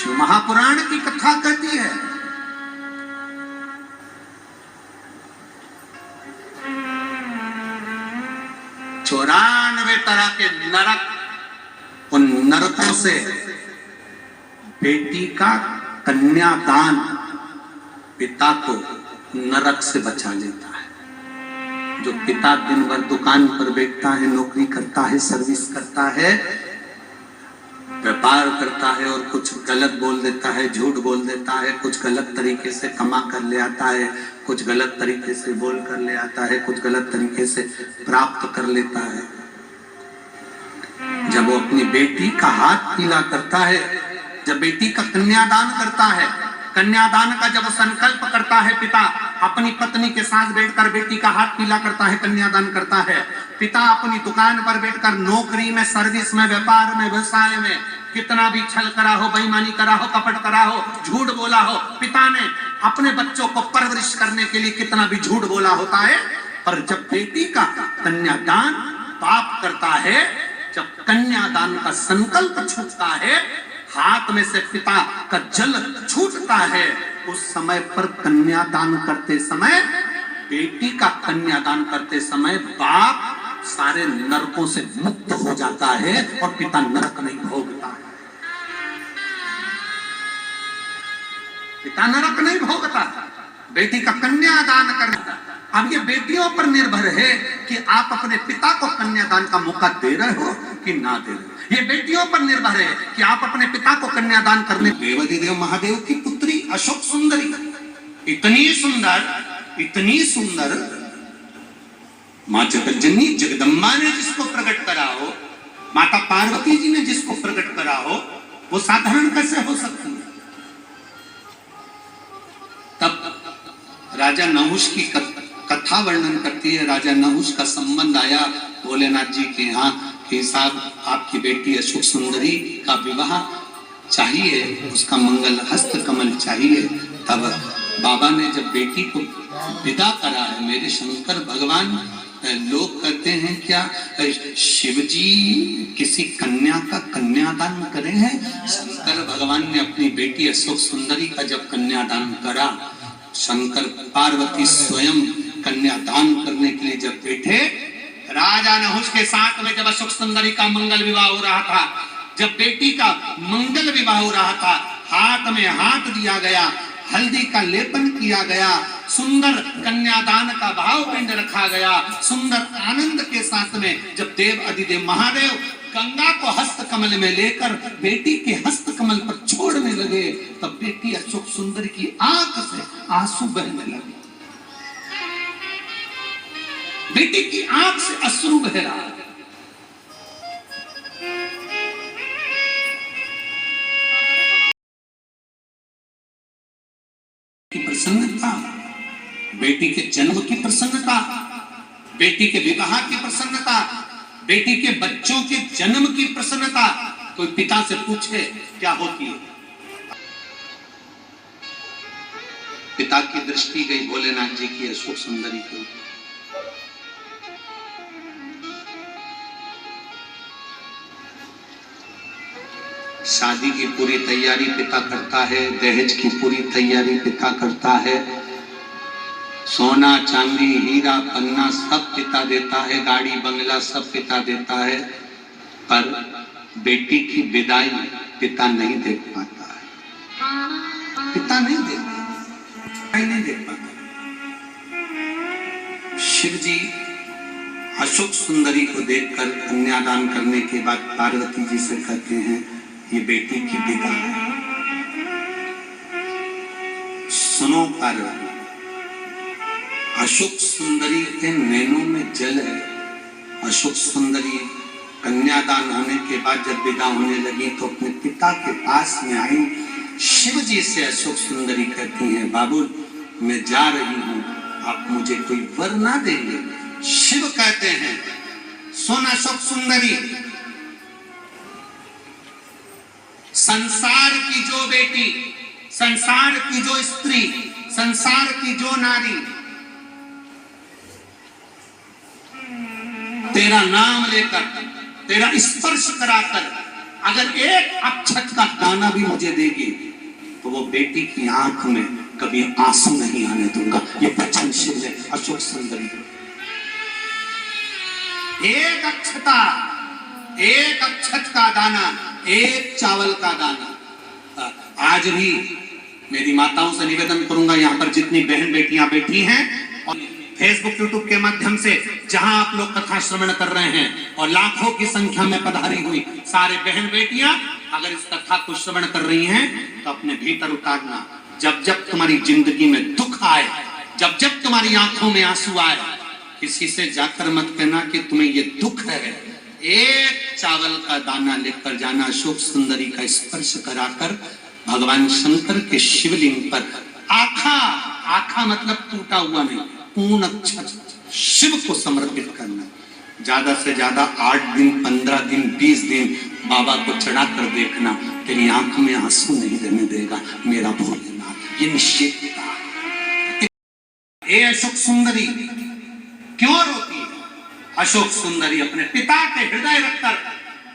शिव महापुराण की कथा कहती है, चौरानवे तरह के नरक, उन नरकों से बेटी का कन्यादान पिता को नरक से बचा लेता है। जो पिता दिन भर दुकान पर बैठता है, नौकरी करता है, सर्विस करता है, व्यापार करता है और कुछ गलत बोल देता है, झूठ बोल देता है, कुछ गलत तरीके से कमा कर ले आता है, कुछ गलत तरीके से बोल कर ले आता है, कुछ गलत तरीके से प्राप्त कर लेता है। जब वो अपनी बेटी का हाथ पीला करता है, जब बेटी का कन्यादान करता है, कन्यादान का जब संकल्प करता है पिता, अपनी पत्नी के साथ बैठकर बेटी का हाथ पीला करता है, कन्यादान करता है। पिता अपनी दुकान पर बैठकर नौकरी में, सर्विस में, व्यापार में, व्यवसाय में कितना भी छल करा हो, बेईमानी करा हो, कपट करा हो, झूठ बोला हो, पिता ने अपने बच्चों को परवरिश करने के लिए कितना भी झूठ बोला होता है, पर जब बेटी का कन्यादान पाप करता है, जब कन्यादान का संकल्प छूटता है, हाथ में से पिता का जल छूटता है, उस समय पर कन्यादान करते समय, बेटी का कन्यादान करते समय बाप सारे नरकों से मुक्त हो जाता है और पिता नरक नहीं भोगता है। पिता नरक नहीं भोगता, बेटी का कन्यादान करता। अब ये बेटियों पर निर्भर है कि आप अपने पिता को कन्यादान का मौका दे रहे हो कि ना दे रहे हो। ये बेटियों पर निर्भर है कि आप अपने पिता को कन्यादान करने। देवाधिदेव महादेव की पुत्री अशोक सुंदरी, इतनी सुंदर मां जगज्जननी जगदम्बा ने जिसको प्रकट करा हो, माता पार्वती जी ने जिसको प्रकट करा हो, वो साधारण कैसे हो सकती है? तब राजा नहुष की कथा वर्णन करती है। राजा नहुष का संबंध आया भोलेनाथ जी के यहाँ कि साहब आपकी बेटी अशोक सुंदरी का विवाह चाहिए, उसका मंगल हस्त कमल चाहिए। तब बाबा ने जब बेटी को विदा करा है, मेरे शंकर भगवान, लोग कहते हैं क्या शिव जी किसी कन्या का कन्यादान करे हैं? शंकर भगवान ने अपनी बेटी अशोक सुंदरी का जब कन्यादान करा, शंकर पार्वती स्वयं कन्यादान करने के लिए जब बैठे, राजा नहुष के साथ में जब अशोक सुंदरी का मंगल विवाह हो रहा था, जब बेटी का मंगल विवाह हो रहा था, हाथ में हाथ दिया गया, हल्दी का लेपन किया गया, सुंदर कन्यादान का भाव पिंड रखा गया, सुंदर आनंद के साथ में जब देव अधिदेव महादेव गंगा को हस्त कमल में लेकर बेटी के हस्त कमल पर छोड़ने लगे, तब बेटी अशोक सुंदरी की आंख से आंसू बहने लगे। बेटी की आंख से अश्रु बह रहा है। प्रसन्नता, बेटी के जन्म की प्रसन्नता, बेटी के विवाह की प्रसन्नता, बेटी के बच्चों के जन्म की प्रसन्नता, कोई पिता से पूछे क्या होती है? पिता की दृष्टि गई भोलेनाथ जी की अशोक सुंदरी को। शादी की पूरी तैयारी पिता करता है, दहेज की पूरी तैयारी पिता करता है, सोना चांदी हीरा पन्ना सब पिता देता है, गाड़ी बंगला सब पिता देता है, पर बेटी की विदाई पिता नहीं देख पाता है। पिता नहीं देख पाता। शिव जी अशोक सुंदरी को देखकर कन्यादान करने के बाद पार्वती जी से कहते हैं, ये बेटी की विदा है, सुनो पार्वती। अशोक सुंदरी के नैनों में जल है। अशोक सुंदरी कन्यादान होने के बाद जब विदा होने लगी तो अपने पिता के पास में आई, शिव जी से अशोक सुंदरी कहती हैं, बाबू मैं जा रही हूं, आप मुझे कोई वर ना देंगे? शिव कहते हैं, सुन अशोक सुंदरी, संसार की जो बेटी, संसार की जो स्त्री, संसार की जो नारी तेरा नाम लेकर, तेरा स्पर्श कराकर अगर एक अक्षत का दाना भी मुझे देगी तो वो बेटी की आंख में कभी आंसू नहीं आने दूंगा। ये वचनशील है अशोक सुंदरी। एक अक्षता, एक अक्षत का दाना, एक चावल का दाना। आज भी मेरी माताओं से निवेदन करूंगा, यहाँ पर जितनी बहन बेटियां बैठी हैं और फेसबुक यूट्यूब के माध्यम से जहां आप लोग कथा श्रवण कर रहे हैं और लाखों की संख्या में पधारी हुई सारे बहन बेटियां अगर इस कथा को श्रवण कर रही हैं तो अपने भीतर उतारना। जब जब तुम्हारी जिंदगी में दुख आए, जब जब तुम्हारी आंखों में आंसू आए, किसी से जाकर मत कहना कि तुम्हें ये दुख है। एक चावल का दाना लेकर जाना, अशोक सुंदरी का स्पर्श कराकर भगवान शंकर के शिवलिंग पर आखा, आखा मतलब टूटा हुआ नहीं, पूर्ण अक्षत शिव को समर्पित करना। ज्यादा से ज्यादा 8 दिन, 15 दिन, 20 दिन बाबा को चढ़ा कर देखना, तेरी आंख में आंसू नहीं रहने देगा मेरा भोलेनाथ। ये निश्चितता। ए अशोक सुंदरी क्यों रोती है? अशोक सुंदरी अपने पिता के हृदय रखकर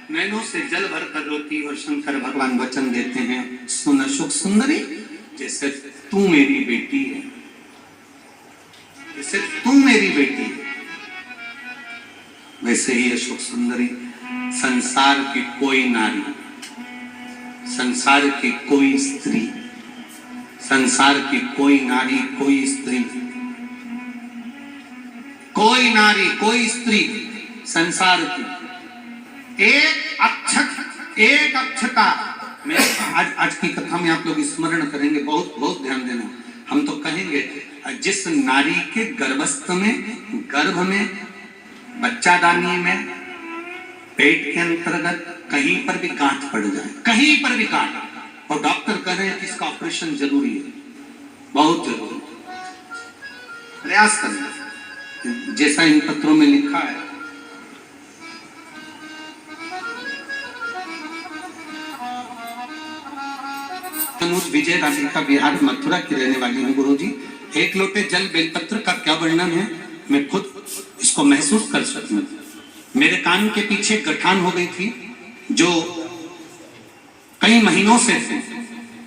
नैनों से जल भरकर रोती और शंकर भगवान वचन देते हैं, सुन अशोक सुंदरी, जैसे तू मेरी बेटी है, जैसे तू मेरी बेटी है, वैसे ही अशोक सुंदरी संसार की कोई नारी, संसार की कोई स्त्री, संसार की कोई नारी, कोई स्त्री, कोई नारी, कोई स्त्री संसार की एक अक्षत, एक अक्षता। मैं आज की कथा में आप लोग स्मरण करेंगे, बहुत बहुत ध्यान देना। हम तो कहेंगे जिस नारी के गर्भस्थ में, गर्भ में, बच्चादानी में, पेट के अंतर्गत कहीं पर भी गांठ पड़ जाए, कहीं पर भी गांठ, और डॉक्टर कह रहे हैं कि इसका ऑपरेशन जरूरी है, बहुत जरूरी, प्रयास करना जैसा इन पत्रों में लिखा है। विजय राधिका बिहार मथुरा की रहने वाली हूँ गुरुजी। एक लोटे जल बेलपत्र का क्या वर्णन है, मैं खुद इसको महसूस कर सकती हूँ। मेरे कान के पीछे गठान हो गई थी जो कई महीनों से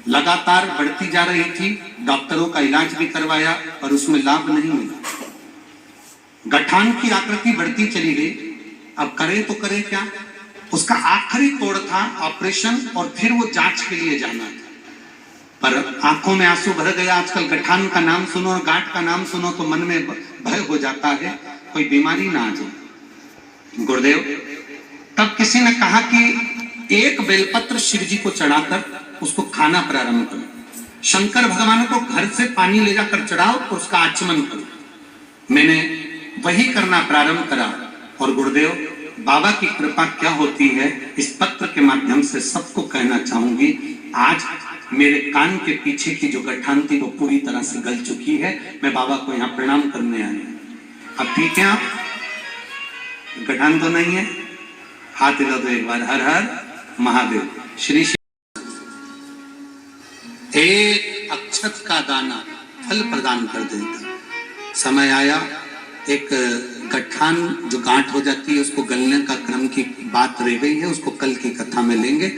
लगातार बढ़ती जा रही थी। डॉक्टरों का इलाज भी करवाया और उसमें लाभ नहीं मिला। गठान की आकृति बढ़ती चली गई। अब करे तो करे क्या? उसका आखिरी तोड़ था ऑपरेशन और फिर वो जांच के लिए जाना था। पर आंखों में आंसू भर गया। आजकल गठान का नाम सुनो और गांठ का नाम सुनो तो मन में भय हो जाता है, कोई बीमारी ना आ जाए। गुरुदेव, तब किसी ने कहा कि एक बेलपत्र शिव जी को चढ़ाकर उसको खाना प्रारंभ करो। शंकर भगवान को घर से पानी ले जाकर चढ़ाओ और उसका आचमन करो। मैंने वही करना प्रारंभ करा और गुरुदेव, बाबा की कृपा क्या होती है इस पत्र के माध्यम से सबको कहना चाहूंगी। आज मेरे कान के पीछे की जो गठान थी वो पूरी तरह से गल चुकी है। मैं बाबा को यहाँ प्रणाम करने आया। अब ठीक है, आप गठान तो नहीं है? हाथ हिला दो एक बार। हर हर महादेव। श्री एक अक्षत का दाना फल प्रदान कर देता। समय आया, एक गठान जो गांठ हो जाती है उसको गलने का क्रम की बात रह गई है, उसको कल की कथा में लेंगे।